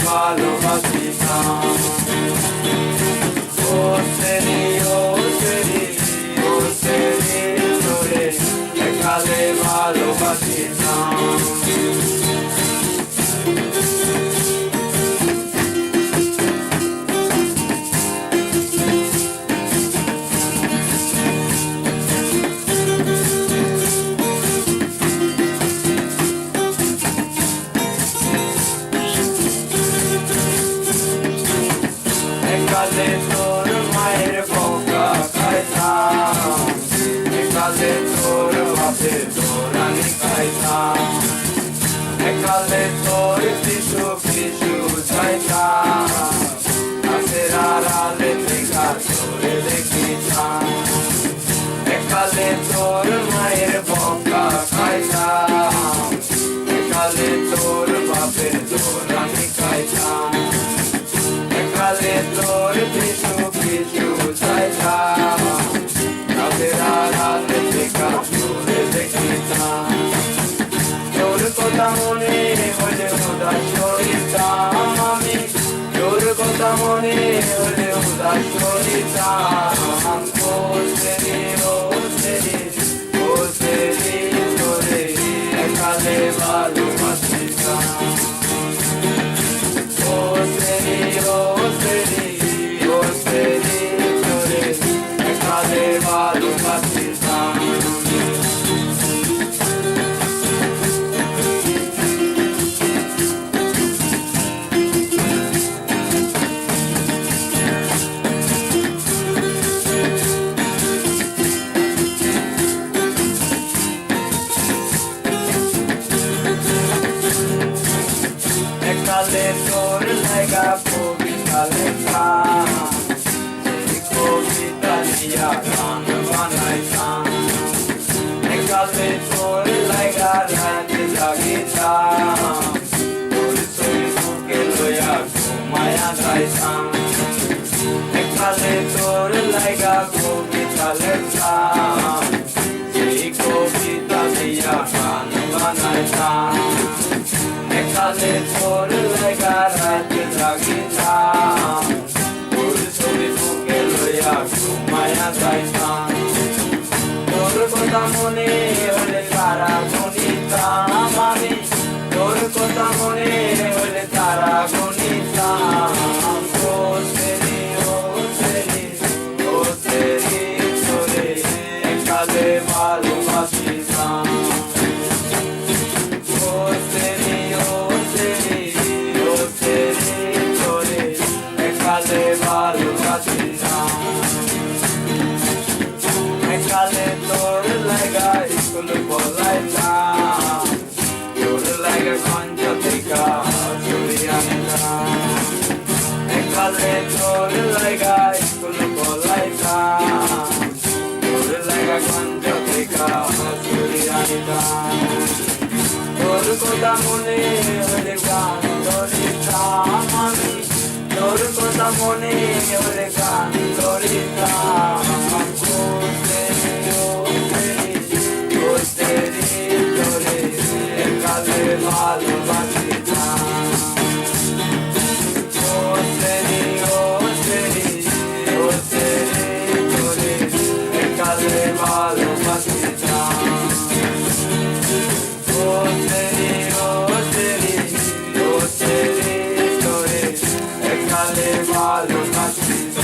ভালোবাসিতাম। ও সেরি ও সেরি ও সেরি তোরে একালে ভালোবাসিতাম। একালে তোর মায়ের বকা খাইতাম, একালে তোর বাপের দোরানি খাইতাম, একালে তোর পিছু পিছু যাইতাম, গাছের আড়ালে থেকে তোরে দেখিতাম। একালে তোর মায়ের বকা খাইতাম, একালে তোর বাপের দোরানি খাইতাম, একালে তোর পিছু পিছু যাইতাম, গাছের আড়ালে থেকে তোরে দেখিতাম। তোর কথা মনে হলে উদাস হইতাম আমি, তোর কথা মনে হলে উদাস হইতাম। ও সেরি ও সেরি ও সেরি তোরে একালে ভালোবাসিতাম। ও সেরি ও সেরি ও সেরি তোরে একালে ভালোবাসিতাম। একালে তোর লাগা কবিতা লেখতাম, সেই কবিতা নিয়া গান বানাইতাম। একালে তোর লাগা রাত জাগিতাম, তোর ছবি বুকে লইয়া ঘুমায়া যাইতাম। একালে তোর লাগা কবিতা লেখতাম, সেই কবিতা নিয়া গান বানাইতাম। একালে তোর লাগা রাত জাগিতাম, তোর ছবি বুকে লইয়া ঘুমায়া যাইতাম। তোর কথা মনে হলে তারা গুনিতাম আমি, তোর কথা মনে হলে তারা গুনিতাম। ও সেরি ও সেরি ও সেরি তোরে একালে ভালোবাসিতাম। ও সেরি ও সেরি ও সেরি তোরে একালে ভালোবাসিতাম। একালে তোর লাগা স্কুল পড়াইতাম, তোর লাগা গঞ্জ থেকে চুরি আনিতাম। একালে তোর লাগা স্কুল পড়াইতাম, তোর লাগা গঞ্জ থেকে চুরি আনিতাম। তোর কথা মনে হলে গান ধরিতাম আমি, তোর কথা মনে হলে গান ধরিতাম। ও সেরি ও সেরি ও সেরি তোরে একালে ভালোবাসিতাম। ও সেরি ও সেরি ও সেরি তোরে একালে ভালোবাসিতাম। ও সেরি ও সেরি ও সেরি তোরে একালে ভালোবাসিতাম।